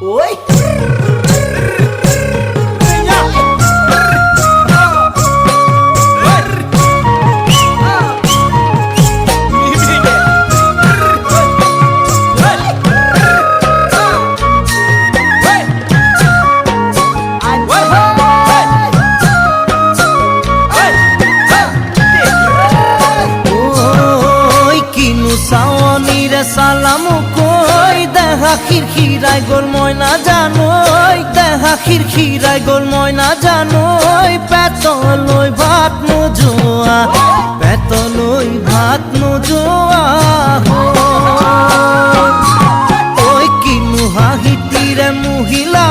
ওই সালামু কই দেখা খিরখিরাই গোল ময়না জানোই দেখা খিরখিরাই গোল ময়না জানোই পেতলই ভাত নোজোয়া পেতলই ভাত নোজোয়া ওই কিনু হাহিতিরে মহিলা